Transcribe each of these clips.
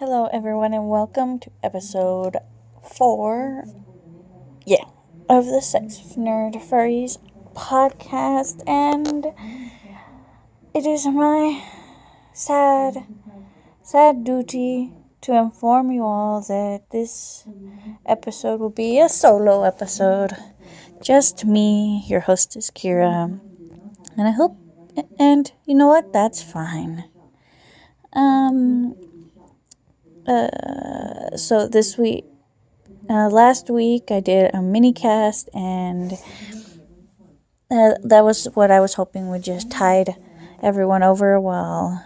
Hello, everyone, and welcome to episode 4, of the Sexnerd.furries podcast. And it is my sad duty to inform you all that this episode will be a solo episode. Just me, your hostess Kira, and I hope, and you know what, that's fine. So this week, last week I did a mini cast, and that was what I was hoping would just tide everyone over while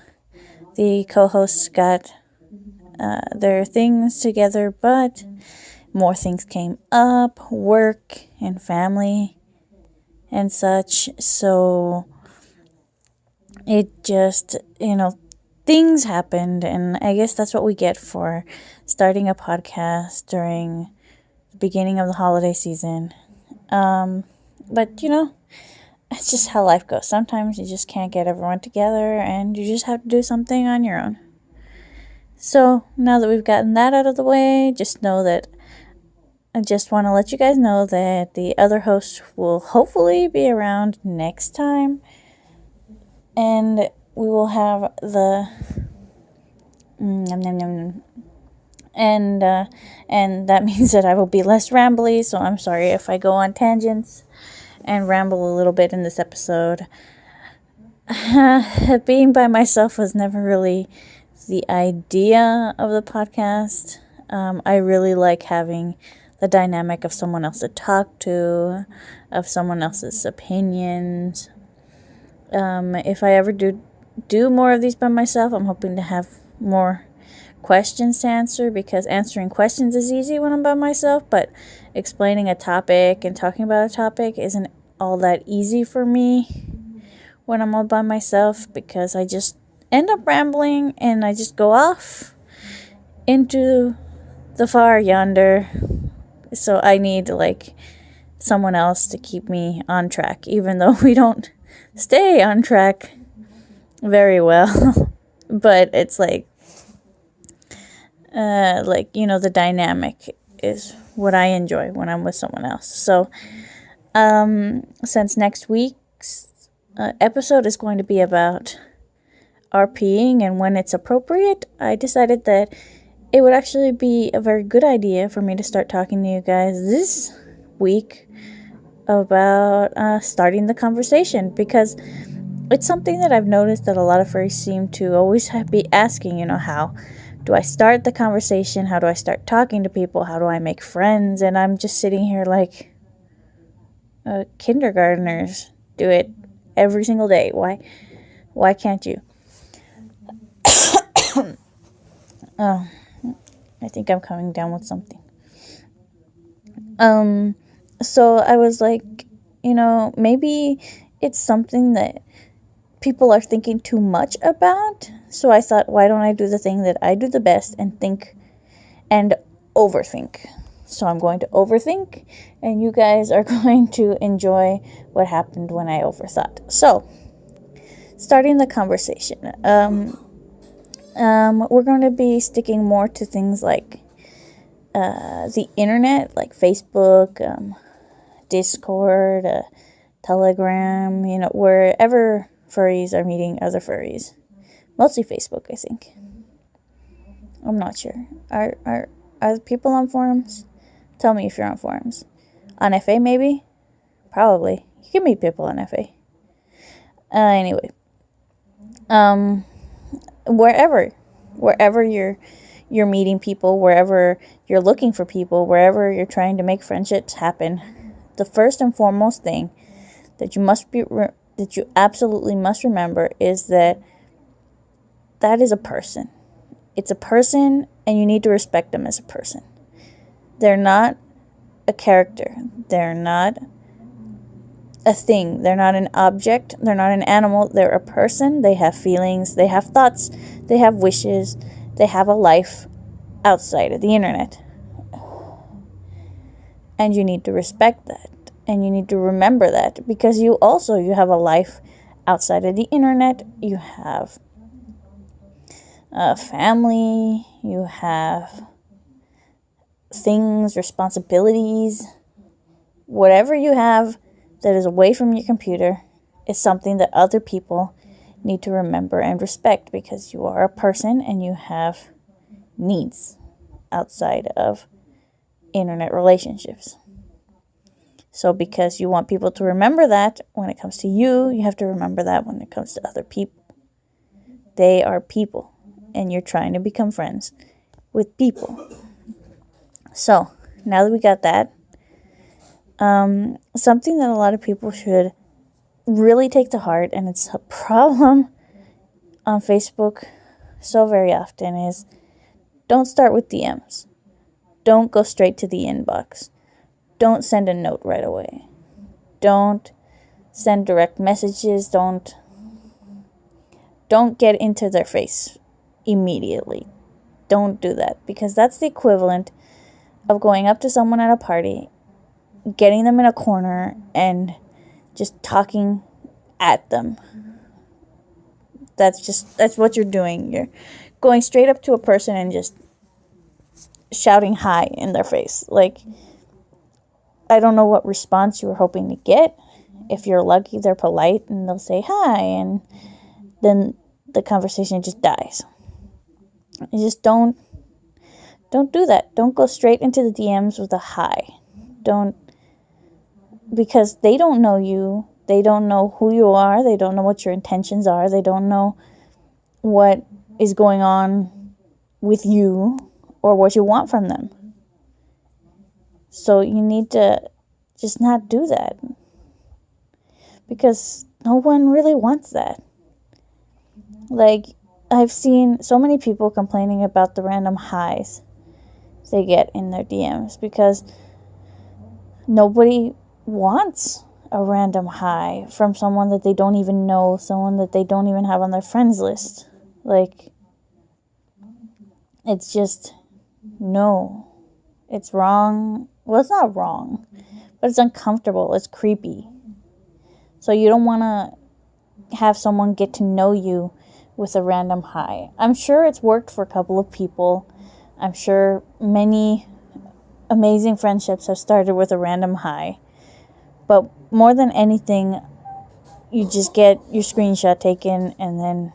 the co-hosts got their things together, but more things came up, work and family and such, so it just, things happened, and I guess that's what we get for starting a podcast during the beginning of the holiday season. But, it's just how life goes. Sometimes you just can't get everyone together, and you just have to do something on your own. So, now that we've gotten that out of the way, just know that I just want to let you guys know that the other host will hopefully be around next time, and we will have the and that means that I will be less rambly, so I'm sorry if I go on tangents and ramble a little bit in this episode. Being by myself was never really the idea of the podcast. I really like having the dynamic of someone else to talk to, of someone else's opinions. If I ever do more of these by myself, I'm hoping to have more questions to answer, because answering questions is easy when I'm by myself, but explaining a topic and talking about a topic isn't all that easy for me when I'm all by myself, because I just end up rambling and I just go off into the far yonder. So I need someone else to keep me on track, even though we don't stay on track very well. But it's the dynamic is what I enjoy when I'm with someone else. So since next week's episode is going to be about RPing and when it's appropriate, I decided that it would actually be a very good idea for me to start talking to you guys this week about starting the conversation, because it's something that I've noticed that a lot of furries seem to always be asking, how do I start the conversation? How do I start talking to people? How do I make friends? And I'm just sitting here like kindergartners do it every single day. Why can't you? Oh, I think I'm coming down with something. So I was like, maybe it's something that people are thinking too much about. So I thought, why don't I do the thing that I do the best and think and overthink? So I'm going to overthink, and you guys are going to enjoy what happened when I overthought. So, starting the conversation. We're going to be sticking more to things like the internet, like Facebook, Discord, Telegram, wherever furries are meeting other furries. Mostly Facebook, I think. I'm not sure. Are people on forums? Tell me if you're on forums. On FA, maybe? Probably. You can meet people on FA. Anyway. Wherever you're meeting people, wherever you're looking for people, wherever you're trying to make friendships happen, the first and foremost thing that you absolutely must remember is that is a person. It's a person, and you need to respect them as a person. They're not a character. They're not a thing. They're not an object. They're not an animal. They're a person. They have feelings. They have thoughts. They have wishes. They have a life outside of the internet. And you need to respect that. And you need to remember that, because you have a life outside of the internet. You have family, you have things, responsibilities. Whatever you have that is away from your computer is something that other people need to remember and respect, because you are a person and you have needs outside of internet relationships. So because you want people to remember that when it comes to you, you have to remember that when it comes to other people. They are people, and you're trying to become friends with people. So now that we got that, something that a lot of people should really take to heart, and it's a problem on Facebook so very often, is don't start with DMs. Don't go straight to the inbox. Don't send a note right away. Don't send direct messages. Don't get into their face immediately. Don't do that, because that's the equivalent of going up to someone at a party, getting them in a corner, and just talking at them. That's what you're doing. You're going straight up to a person and just shouting hi in their face. Like, I don't know what response you were hoping to get. If you're lucky, they're polite and they'll say hi, and then the conversation just dies. You just don't do that. Don't go straight into the DMs with a hi. Because they don't know you. They don't know who you are. They don't know what your intentions are. They don't know what is going on with you or what you want from them. So you need to just not do that, because no one really wants that. Like, I've seen so many people complaining about the random highs they get in their DMs, because nobody wants a random hi from someone that they don't even know, someone that they don't even have on their friends list. Like, it's just, no. It's wrong. Well, it's not wrong, but it's uncomfortable. It's creepy. So you don't want to have someone get to know you with a random hi. I'm sure it's worked for a couple of people. I'm sure many amazing friendships have started with a random hi. But more than anything, you just get your screenshot taken, and then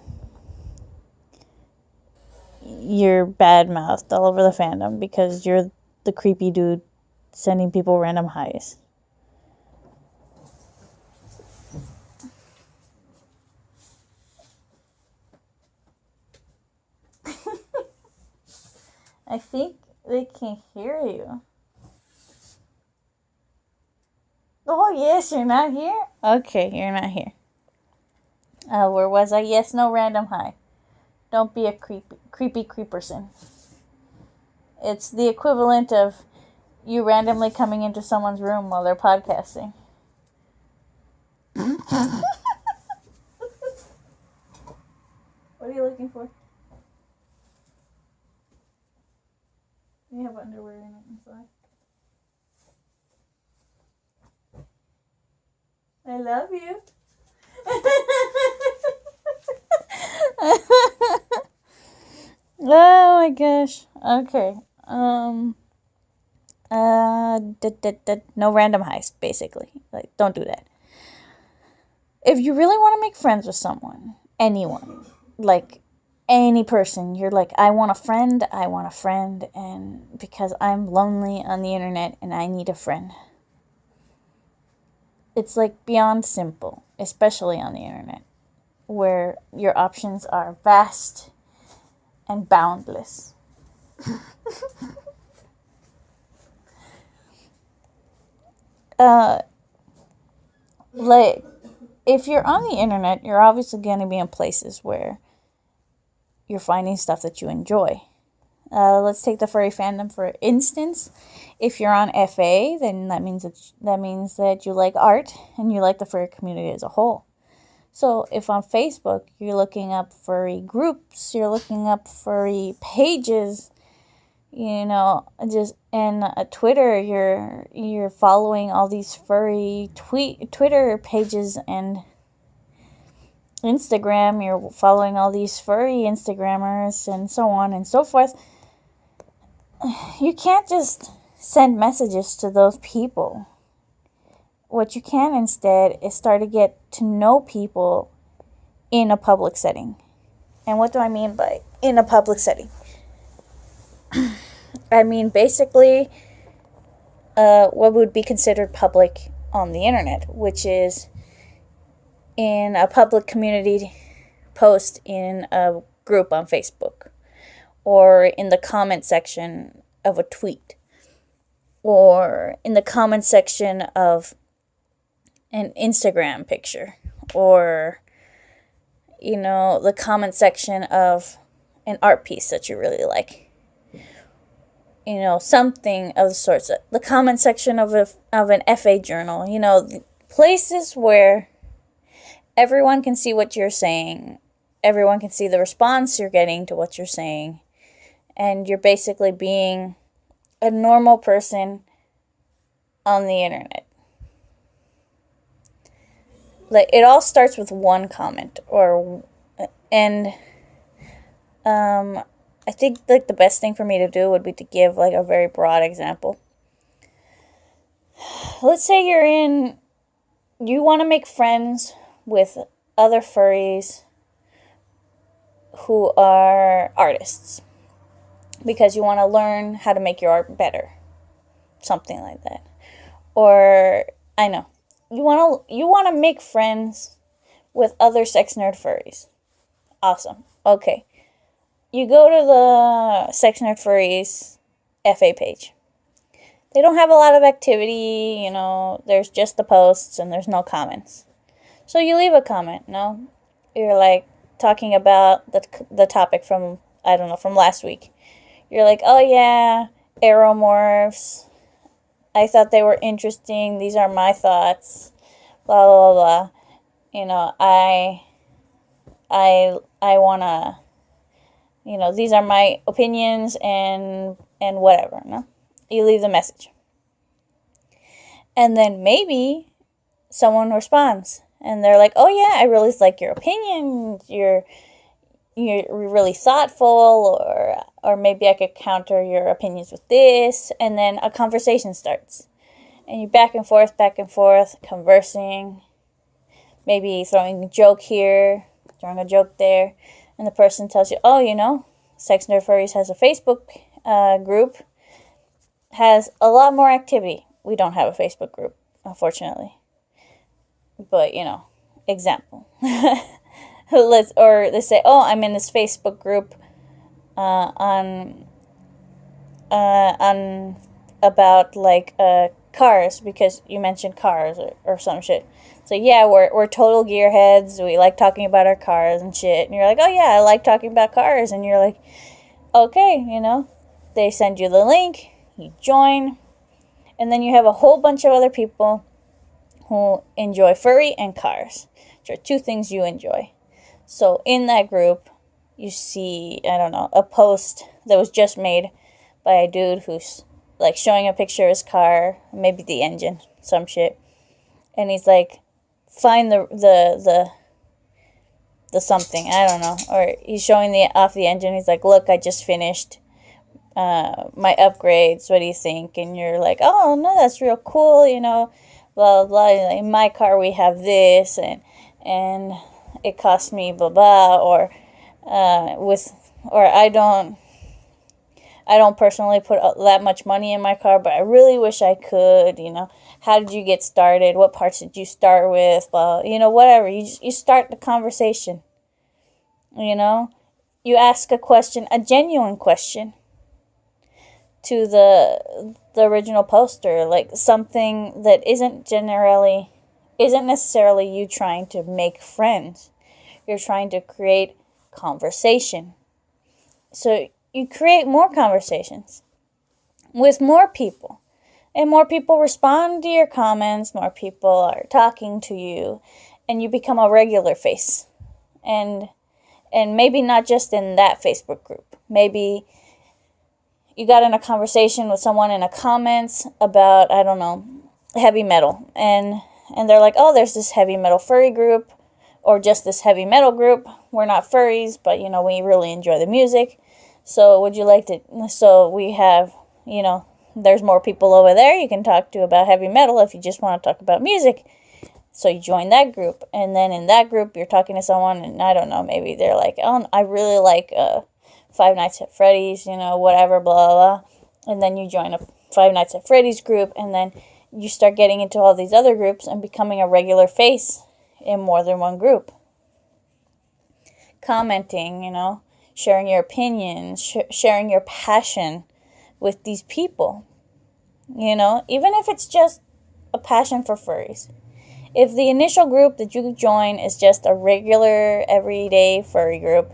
you're bad-mouthed all over the fandom because you're the creepy dude sending people random highs. I think they can hear you. Oh, yes, you're not here? Okay, you're not here. Where was I? Yes, no random hi. Don't be a creepy creeperson. It's the equivalent of you randomly coming into someone's room while they're podcasting. What are you looking for? You have underwear in it inside. I love you. Oh my gosh. Okay. No random highs, basically. Like, don't do that. If you really want to make friends with someone, anyone, like any person, you're like, I want a friend, and because I'm lonely on the internet and I need a friend. It's like beyond simple, especially on the internet, where your options are vast and boundless. Like, if you're on the internet, you're obviously going to be in places where you're finding stuff that you enjoy. Let's take the furry fandom for instance. If you're on FA, then that means that you like art and you like the furry community as a whole. So if on Facebook you're looking up furry groups, you're looking up furry pages, and Twitter, you're following all these furry Twitter pages, and Instagram, you're following all these furry Instagrammers and so on and so forth. You can't just send messages to those people. What you can instead is start to get to know people in a public setting. And what do I mean by in a public setting? I mean basically what would be considered public on the internet, which is in a public community post in a group on Facebook, or in the comment section of a tweet, or in the comment section of an Instagram picture, or, the comment section of an art piece that you really like. Something of the sorts. The comment section of an FA journal. Places where everyone can see what you're saying. Everyone can see the response you're getting to what you're saying. And you're basically being a normal person on the internet. Like, it all starts with one comment. I think like the best thing for me to do would be to give like a very broad example. Let's say you want to make friends with other furries who are artists because you want to learn how to make your art better. Something like that. Or, I know, you want to make friends with other Sexnerd furries. Awesome. Okay. You go to the Sexnerd furries FA page. They don't have a lot of activity, there's just the posts and there's no comments. So you leave a comment, no? You're like talking about the topic from last week. You're like, oh yeah, aeromorphs. I thought they were interesting. These are my thoughts. Blah, blah, blah, blah. I want to, these are my opinions and whatever, no? You leave the message. And then maybe someone responds. And they're like, oh yeah, I really like your opinion. You're really thoughtful, or maybe I could counter your opinions with this. And then a conversation starts. And you're back and forth, conversing. Maybe throwing a joke here, throwing a joke there. And the person tells you, oh, Sexnerd Furries has a Facebook group. Has a lot more activity. We don't have a Facebook group, unfortunately. But, example. They say, oh, I'm in this Facebook group on about like cars, because you mentioned cars or some shit. So yeah, we're total gearheads. We like talking about our cars and shit. And you're like, oh yeah, I like talking about cars. And you're like, okay, they send you the link, you join, and then you have a whole bunch of other people who enjoy furry and cars, which are two things you enjoy. So in that group, you see, a post that was just made by a dude who's like showing a picture of his car, maybe the engine, some shit. And he's like, find the something, I don't know. Or he's showing off the engine. He's like, look, I just finished my upgrades. What do you think? And you're like, oh, no, that's real cool, blah, blah, blah. In my car, we have this, and it cost me blah, blah, or I don't personally put that much money in my car, but I really wish I could, how did you get started? What parts did you start with? Blah, whatever. You start the conversation, you ask a question, a genuine question to the original poster, like something that isn't necessarily you trying to make friends. You're trying to create conversation. So you create more conversations with more people. And more people respond to your comments, more people are talking to you, and you become a regular face. And maybe not just in that Facebook group. Maybe you got in a conversation with someone in the comments about, heavy metal. And they're like, oh, there's this heavy metal furry group. or just this heavy metal group. We're not furries, but, you know, we really enjoy the music. So would you like to, so we have, you know, there's more people over there you can talk to about heavy metal if you just want to talk about music. So you join that group, and then in that group you're talking to someone, and I don't know, maybe they're like, oh, I really like Five Nights at Freddy's, you know, whatever, blah, blah, blah. And then you join a Five Nights at Freddy's group, and then you start getting into all these other groups and becoming a regular face in more than one group. Commenting, you know, sharing your opinions, sharing your passion with these people. You know, even if it's just a passion for furries. If the initial group that you join is just a regular, everyday furry group,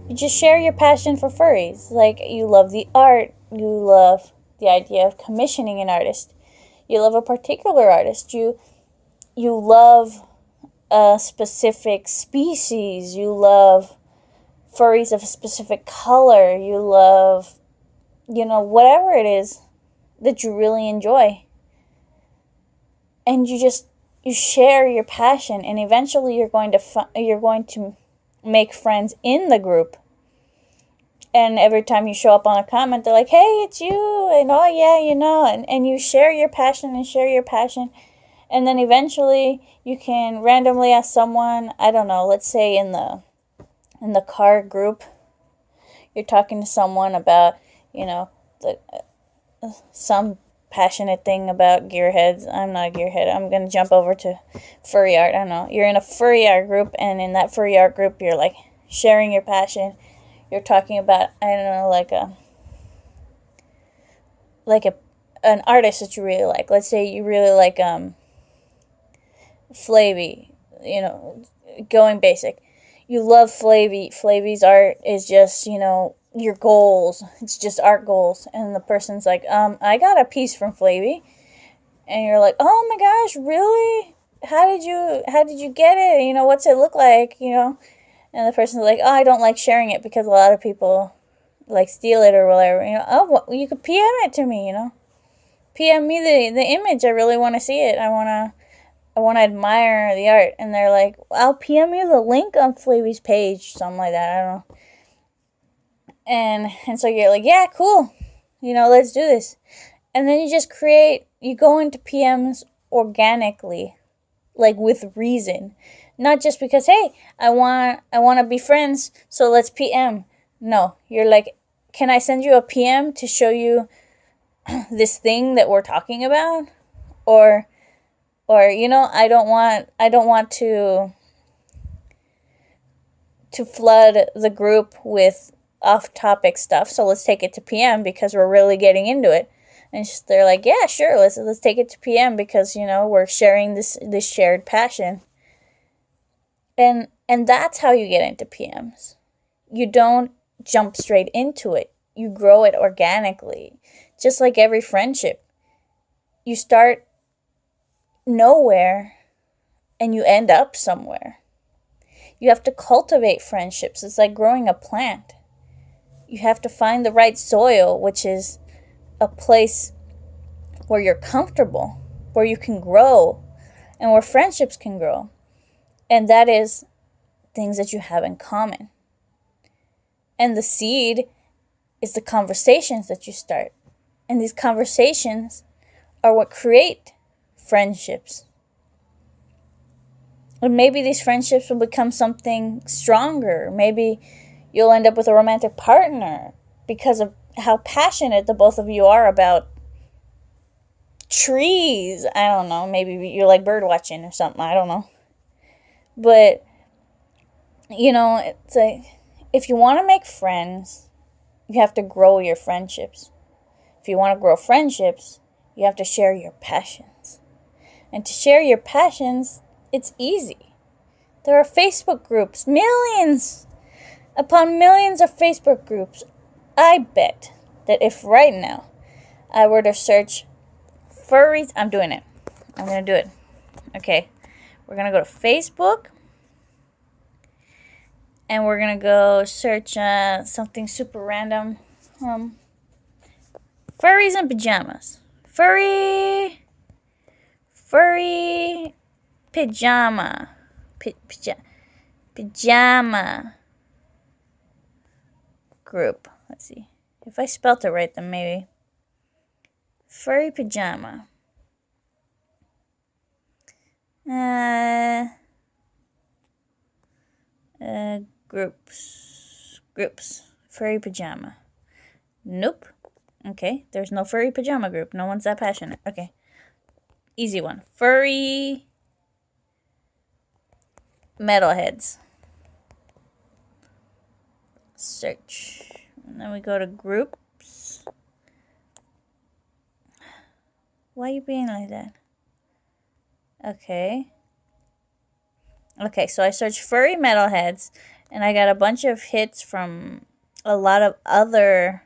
you just share your passion for furries. Like, you love the art, you love the idea of commissioning an artist, you love a particular artist, you love a specific species, you love furries of a specific color, you love, you know, whatever it is that you really enjoy. And you share your passion, and eventually you're going to make friends in the group. And every time you show up on a comment, they're like, hey, it's you, and oh yeah, you know, and you share your passion. And then eventually you can randomly ask someone, I don't know, let's say in the car group, you're talking to someone about, you know, some passionate thing about gearheads. I'm not a gearhead. I'm going to jump over to furry art. I don't know. You're in a furry art group, and in that furry art group, you're like sharing your passion. You're talking about, I don't know, an artist that you really like. Let's say you really like Flavy, you know, going basic. You love Flavy. Flavy's art is just, you know, your goals. It's just art goals. And the person's like, I got a piece from Flavy. And you're like, oh my gosh, really? How did you get it? You know, what's it look like? You know? And the person's like, oh, I don't like sharing it because a lot of people like steal it or whatever. You know, oh, well, you could PM it to me, you know? PM me the image. I really want to see it. I want to admire the art. And they're like, I'll PM you the link on Flavy's page, something like that. I don't know. And so you're like, yeah, cool. You know, let's do this. And then you go into PMs organically, like with reason. Not just because, hey, I want to be friends, so let's PM. No, you're like, can I send you a PM to show you this thing that we're talking about? Or you know, I don't want to flood the group with off-topic stuff, so let's take it to PM because we're really getting into it. And they're like, yeah, sure, let's take it to PM because, you know, we're sharing this shared passion. And that's how you get into PMs. You don't jump straight into it. You grow it organically. Just like every friendship. You start nowhere and you end up somewhere. You have to cultivate friendships. It's like growing a plant. You have to find the right soil, which is a place where you're comfortable, where you can grow, and where friendships can grow. And that is things that you have in common. And the seed is the conversations that you start. And these conversations are what create friendships. And maybe these friendships will become something stronger. Maybe you'll end up with a romantic partner because of how passionate the both of you are about trees. I don't know. Maybe you like bird watching or something. I don't know. But, you know, it's like, if you want to make friends, you have to grow your friendships. If you want to grow friendships, you have to share your passions. And to share your passions, it's easy. There are Facebook groups, millions upon millions of Facebook groups. I bet that if right now I were to search furries, I'm doing it. I'm going to do it. Okay. We're going to go to Facebook. And we're going to go search something super random. Furries and pajamas. Furry pajama. pajama group. Let's see. If I spelt it right, then maybe. Furry pajama. Groups. Furry pajama. Nope. Okay, there's no furry pajama group. No one's that passionate. Okay. Easy one. Furry metalheads. Search. And then we go to groups. Why are you being like that? Okay. Okay, so I searched furry metalheads, and I got a bunch of hits from a lot of other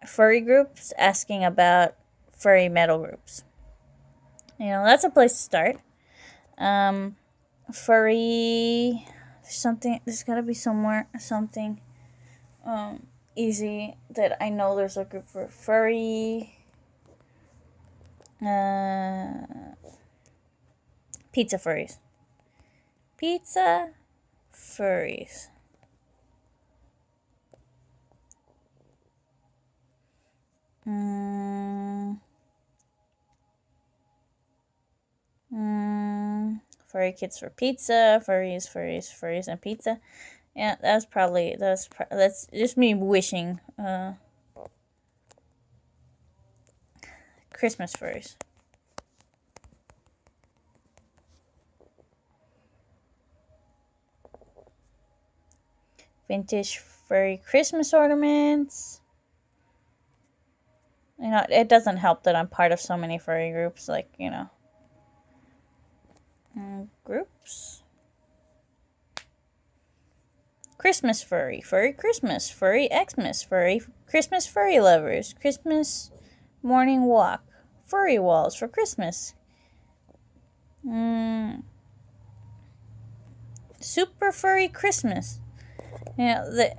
furry groups asking about furry metal groups. You know, that's a place to start. Furry... There's gotta be somewhere, something easy that I know there's a group for furry... Pizza furries. Pizza furries. Furry kids for pizza. Furries, and pizza. Yeah, that's just me wishing. Christmas furries. Vintage furry Christmas ornaments. You know, it doesn't help that I'm part of so many furry groups, like, you know. Groups. Christmas furry. Furry Christmas. Furry Xmas. Furry Christmas furry lovers. Christmas morning walk. Furry walls for Christmas. Super furry Christmas. You know,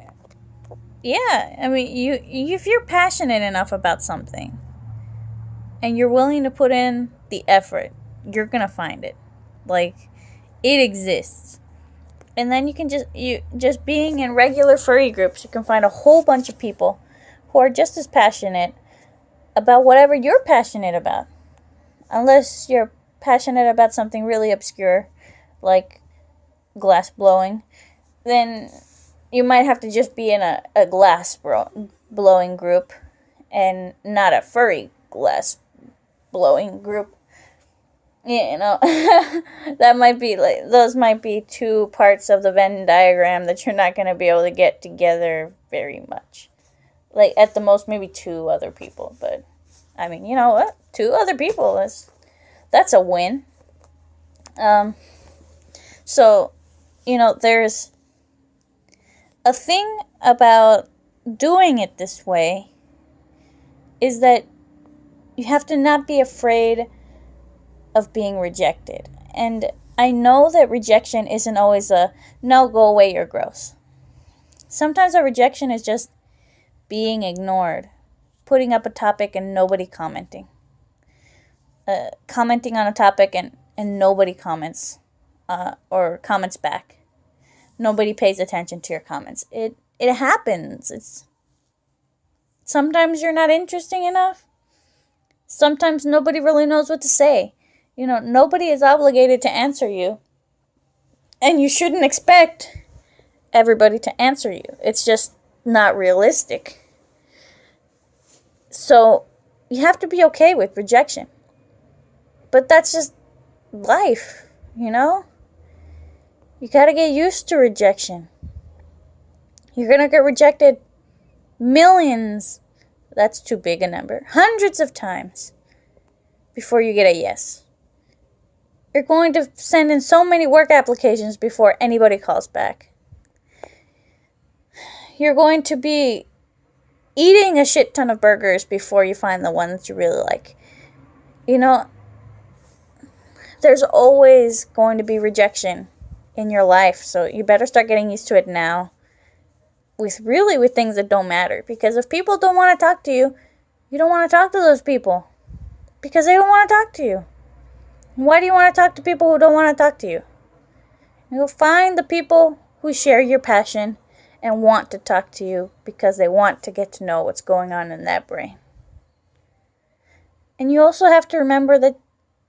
I mean, if you're passionate enough about something and you're willing to put in the effort, you're gonna find it. Like, it exists. And then you can just being in regular furry groups, you can find a whole bunch of people who are just as passionate about whatever you're passionate about. Unless you're passionate about something really obscure, like glass blowing, then you might have to just be in a glass blowing group and not a furry glass blowing group. You know, those might be two parts of the Venn diagram that you're not going to be able to get together very much. Like, at the most, maybe 2 other people. But, I mean, you know what? 2 other people, that's a win. So, you know, there's a thing about doing it this way is that you have to not be afraid of being rejected. And I know that rejection isn't always a, no, go away, you're gross. Sometimes a rejection is just being ignored, putting up a topic and nobody commenting. Commenting on a topic and nobody comments or comments back. Nobody pays attention to your comments. It happens. Sometimes you're not interesting enough. Sometimes nobody really knows what to say. You know, nobody is obligated to answer you. And you shouldn't expect everybody to answer you. It's just not realistic. So, you have to be okay with rejection. But that's just life, you know? You gotta get used to rejection. You're gonna get rejected millions, that's too big a number, hundreds of times before you get a yes. You're going to send in so many work applications before anybody calls back. You're going to be eating a shit ton of burgers before you find the one that you really like. You know, there's always going to be rejection in your life, so you better start getting used to it now. With things that don't matter. Because if people don't want to talk to you, you don't want to talk to those people. Because they don't want to talk to you. Why do you want to talk to people who don't want to talk to you? You'll find the people who share your passion and want to talk to you because they want to get to know what's going on in that brain. And you also have to remember that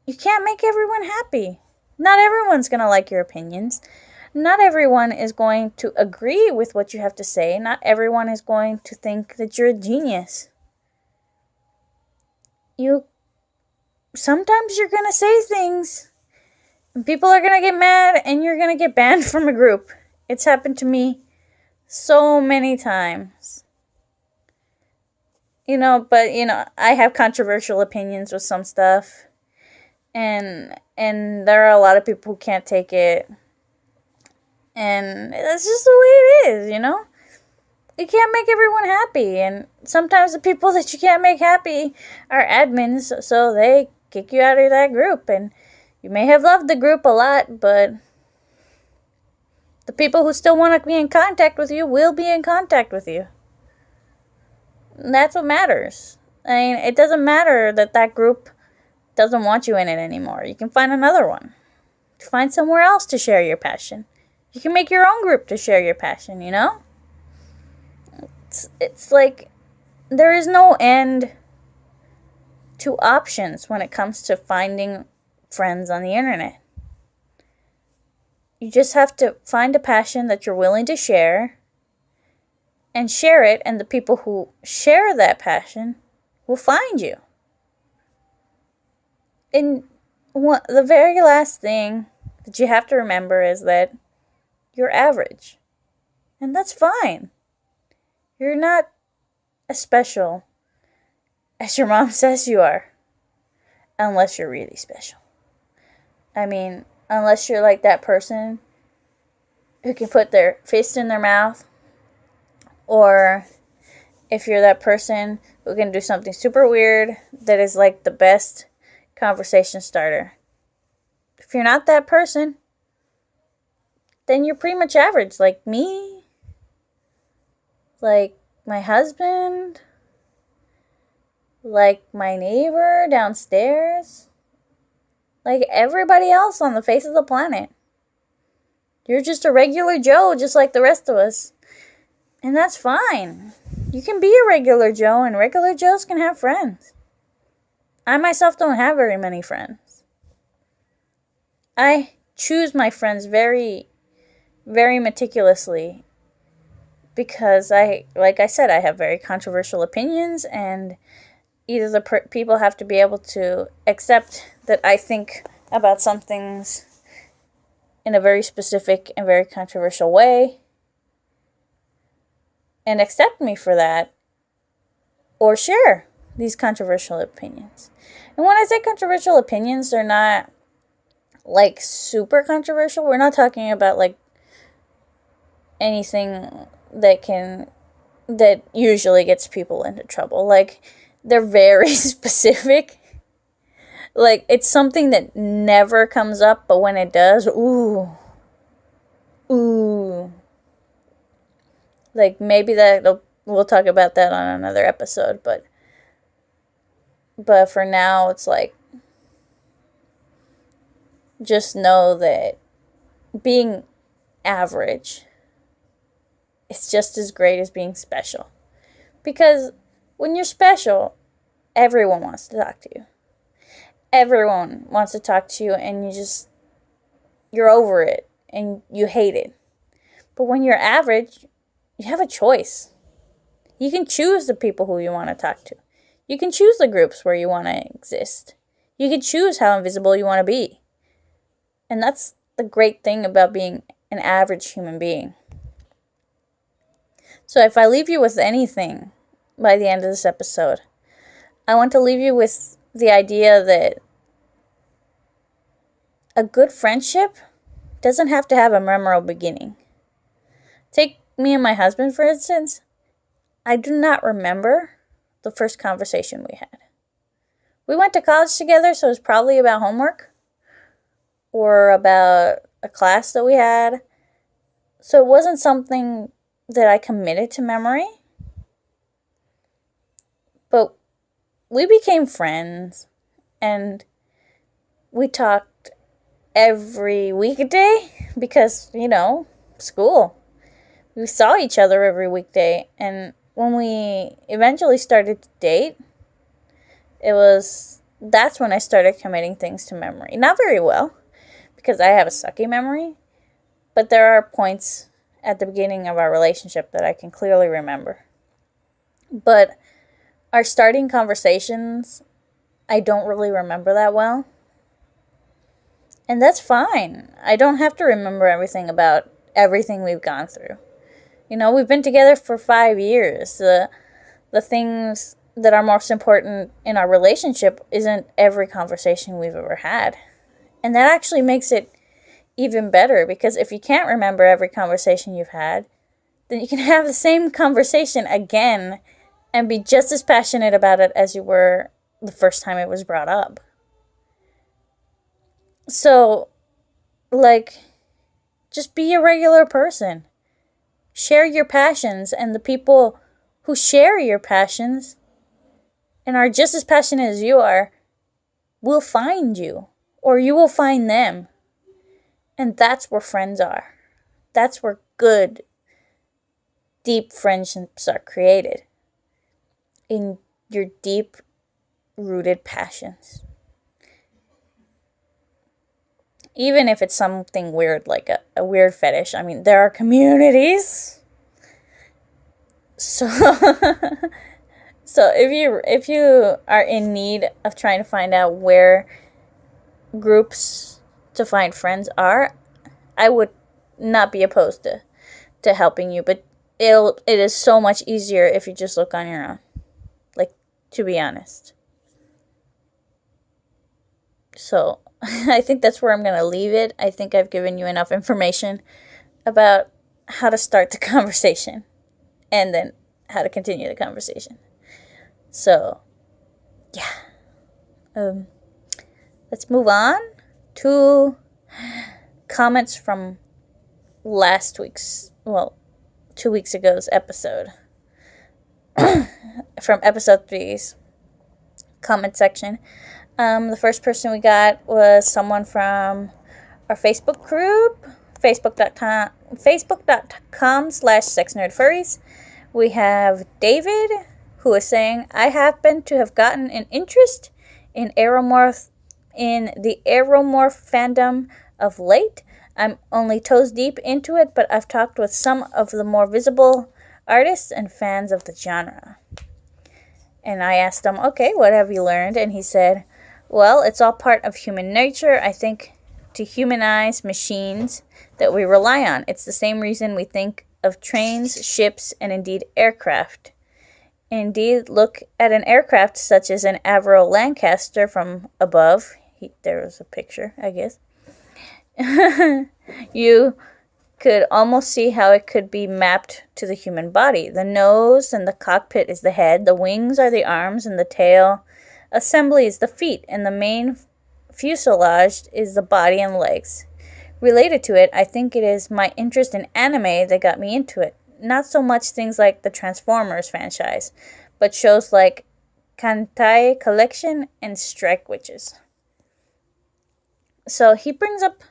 you can't make everyone happy. Not everyone's going to like your opinions. Not everyone is going to agree with what you have to say. Not everyone is going to think that you're a genius. Sometimes you're going to say things, and people are going to get mad, and you're going to get banned from a group. It's happened to me so many times. But I have controversial opinions with some stuff. And there are a lot of people who can't take it. And that's just the way it is, You can't make everyone happy. And sometimes the people that you can't make happy are admins, so they kick you out of that group. And you may have loved the group a lot, but the people who still want to be in contact with you will be in contact with you. And that's what matters. I mean, it doesn't matter that group doesn't want you in it anymore. You can find another one. Find somewhere else to share your passion. You can make your own group to share your passion, It's like there is no end to options when it comes to finding friends on the internet. You just have to find a passion that you're willing to share and share it, and the people who share that passion will find you. And the very last thing that you have to remember is that you're average. And that's fine. You're not as special as your mom says you are. Unless you're really special. I mean, unless you're like that person who can put their fist in their mouth. Or if you're that person who can do something super weird that is like the best conversation starter. If you're not that person, then you're pretty much average. Like me, like my husband, like my neighbor downstairs, like everybody else on the face of the planet. You're just a regular Joe, just like the rest of us. And that's fine. You can be a regular Joe, and regular Joes can have friends. I myself don't have very many friends. I choose my friends very, very meticulously because like I said, I have very controversial opinions, and either the people have to be able to accept that I think about some things in a very specific and very controversial way and accept me for that, or share these controversial opinions. And when I say controversial opinions, they're not like super controversial. We're not talking about like anything that usually gets people into trouble. Like, they're very specific. Like, it's something that never comes up, but when it does, ooh. Like, maybe we'll talk about that on another episode, but for now, it's like, just know that being average is just as great as being special. Because when you're special, everyone wants to talk to you. Everyone wants to talk to you, and you're over it, and you hate it. But when you're average, you have a choice. You can choose the people who you want to talk to. You can choose the groups where you want to exist. You can choose how invisible you want to be. And that's the great thing about being an average human being. So if I leave you with anything by the end of this episode, I want to leave you with the idea that a good friendship doesn't have to have a memorable beginning. Take me and my husband, for instance. I do not remember the first conversation we had. We went to college together, so it was probably about homework or about a class that we had. So it wasn't something that I committed to memory. But we became friends, and we talked every weekday because, school. We saw each other every weekday. And when we eventually started to date, that's when I started committing things to memory. Not very well, because I have a sucky memory, but there are points at the beginning of our relationship that I can clearly remember. But our starting conversations, I don't really remember that well. And that's fine. I don't have to remember everything about everything we've gone through. We've been together for 5 years. The things that are most important in our relationship isn't every conversation we've ever had. And that actually makes it even better, because if you can't remember every conversation you've had, then you can have the same conversation again and be just as passionate about it as you were the first time it was brought up. So, just be a regular person. Share your passions, and the people who share your passions and are just as passionate as you are will find you, or you will find them. And that's where friends are. That's where good, deep friendships are created. In your deep-rooted passions. Even if it's something weird, like a weird fetish. I mean, there are communities. So, so if you are in need of trying to find out where groups to find friends are, I would not be opposed to helping you. But it is so much easier if you just look on your own. To be honest. So, I think that's where I'm going to leave it. I think I've given you enough information about how to start the conversation and then how to continue the conversation. So, yeah. Let's move on to comments from 2 weeks ago's episode. From episode 3's comment section. The first person we got was someone from our Facebook group, facebook.com/Sexnerd.furries. We have David, who is saying, I happen to have gotten an interest in the aeromorph fandom of late. I'm only toes deep into it, but I've talked with some of the more visible artists and fans of the genre. And I asked him, okay, what have you learned? And he said, well, it's all part of human nature, I think, to humanize machines that we rely on. It's the same reason we think of trains, ships, and indeed aircraft. Indeed, look at an aircraft such as an Avro Lancaster from above. There was a picture, I guess. You could almost see how it could be mapped to the human body. The nose and the cockpit is the head, the wings are the arms, and the tail assembly is the feet, and the main fuselage is the body and legs. Related to it, I think it is my interest in anime that got me into it. Not so much things like the Transformers franchise, but shows like Kantai Collection and Strike Witches. So he brings up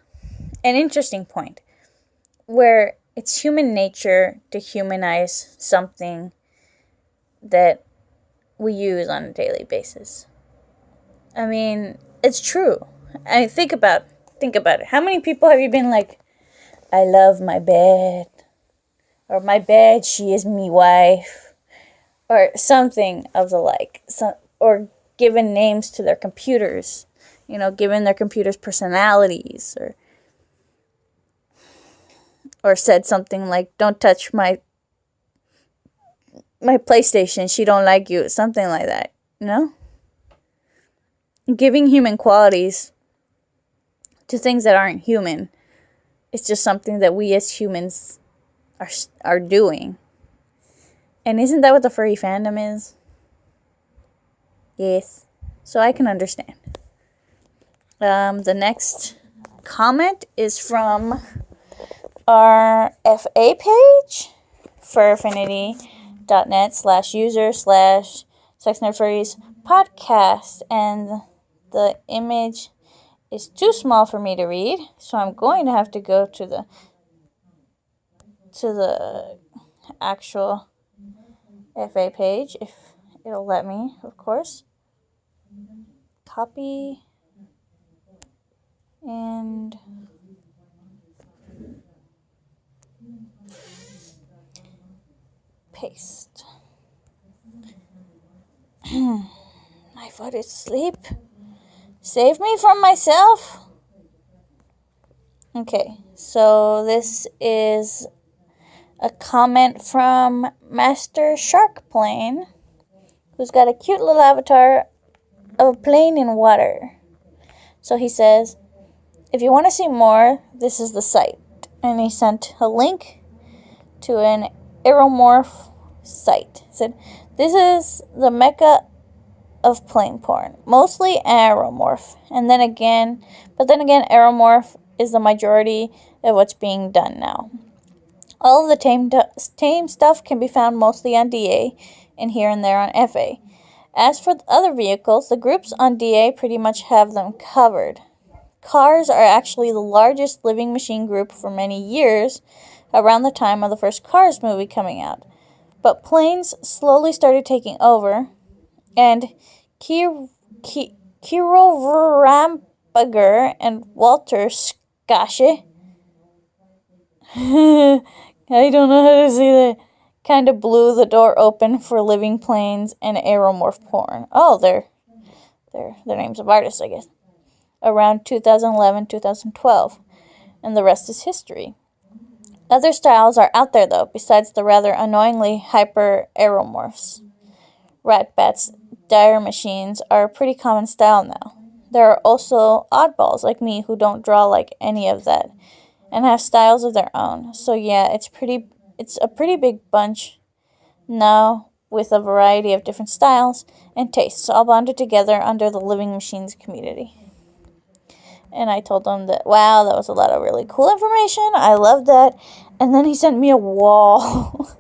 an interesting point, where it's human nature to humanize something that we use on a daily basis. I mean, it's true. Think about it. How many people have you been like, I love my bed, or my bed, she is me wife, or something of the like, or given names to their computers, given their computers personalities, or said something like, don't touch my PlayStation, she don't like you, something like that, Giving human qualities to things that aren't human, it's just something that we as humans are doing. And isn't that what the furry fandom is? Yes. So I can understand. The next comment is from our FA page, furaffinity.net/user/Sexnerd.furries podcast, and the image is too small for me to read, so I'm going to have to go to the actual FA page, if it'll let me, of course. Copy and paste. My foot is asleep. Save me from myself. Okay, so this is a comment from Mastersharkplane, who's got a cute little avatar of a plane in water. So he says, if you want to see more, this is the site. And he sent a link to an aeromorph site. He said, this is the mecca of plane porn, mostly aeromorph. But then again, aeromorph is the majority of what's being done now. All of the tame stuff can be found mostly on DA and here and there on FA. As for the other vehicles, the groups on DA pretty much have them covered. Cars are actually the largest living machine group for many years, around the time of the first Cars movie coming out. But planes slowly started taking over, and Kiro Rampager and Walter Skashe, I don't know how to say that, kind of blew the door open for living planes and aeromorph porn. Oh, they're names of artists, I guess. Around 2011-2012, and the rest is history. Other styles are out there, though, besides the rather annoyingly hyper aeromorphs. Ratbats, dire machines are a pretty common style now. There are also oddballs like me who don't draw like any of that, and have styles of their own. So yeah, it's a pretty big bunch now, with a variety of different styles and tastes, all bonded together under the Living Machines community. And I told him that, wow, that was a lot of really cool information. I love that. And then he sent me a wall.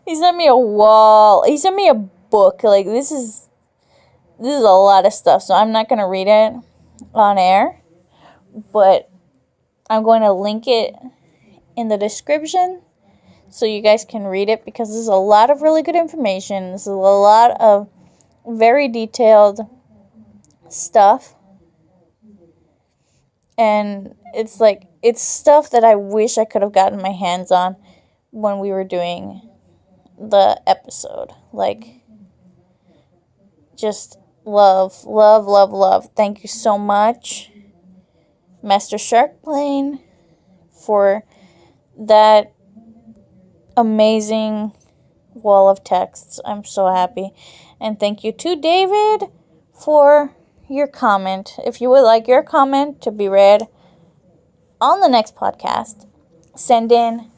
He sent me a wall. He sent me a book. Like, this is a lot of stuff. So I'm not going to read it on air. But I'm going to link it in the description so you guys can read it, because this is a lot of really good information. This is a lot of very detailed stuff. And it's stuff that I wish I could have gotten my hands on when we were doing the episode. Like, just love, love, love, love. Thank you so much, Mastersharkplane, for that amazing wall of texts. I'm so happy. And thank you to David for your comment. If you would like your comment to be read on the next podcast, send in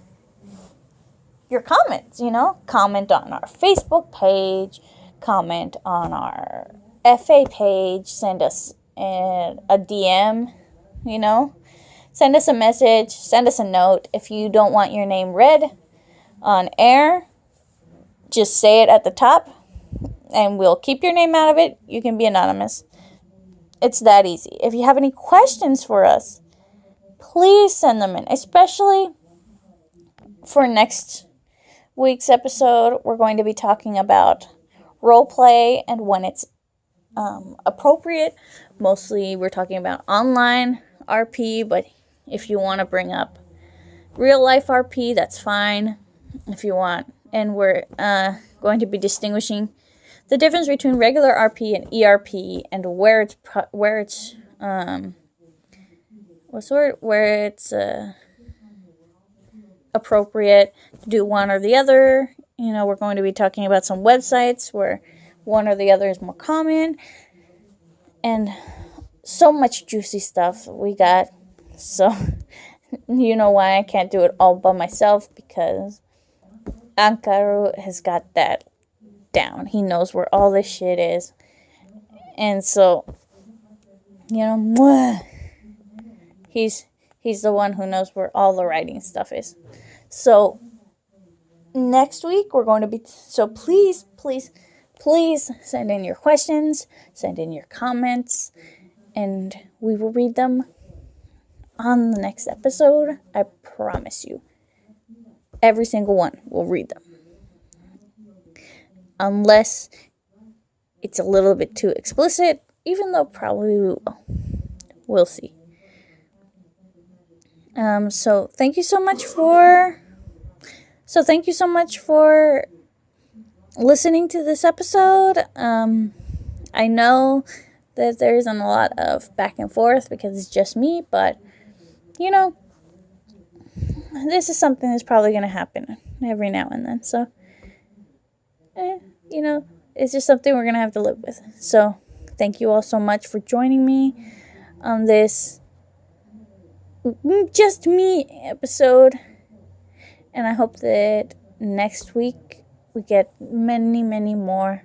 your comments, comment on our Facebook page, comment on our FA page, send us a DM, send us a message, send us a note. If you don't want your name read on air, just say it at the top and we'll keep your name out of it. You can be anonymous. It's that easy. If you have any questions for us, please send them in, especially for next week's episode. We're going to be talking about role play and when it's appropriate. Mostly we're talking about online RP, but if you want to bring up real life RP, that's fine if you want. And we're going to be distinguishing the difference between regular RP and ERP, and where it's appropriate to do one or the other. We're going to be talking about some websites where one or the other is more common, and so much juicy stuff we got. So you know why I can't do it all by myself, because Ankaru has got that down. He knows where all this shit is. And so, he's the one who knows where all the writing stuff is. So, next week we're going to be, so please send in your questions, send in your comments, and we will read them on the next episode. I promise you. Every single one, we'll read them. Unless it's a little bit too explicit, even though probably we will. We'll see. So thank you so much for listening to this episode. I know that there isn't a lot of back and forth because it's just me, but you know, this is something that's probably going to happen every now and then. So, you know, it's just something we're going to have to live with. So, thank you all so much for joining me on this just me episode. And I hope that next week we get many, many more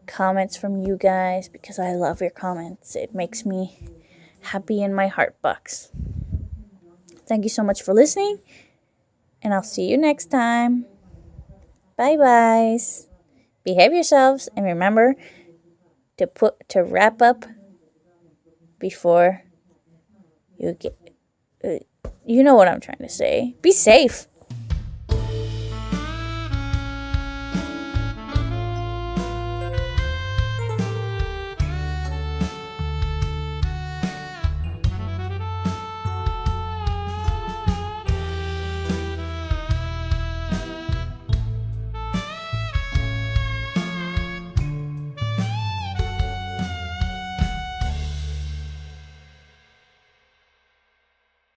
comments from you guys, because I love your comments. It makes me happy in my heart box. Thank you so much for listening, and I'll see you next time. Bye, guys. Behave yourselves, and remember to wrap up before you get. You know what I'm trying to say. Be safe.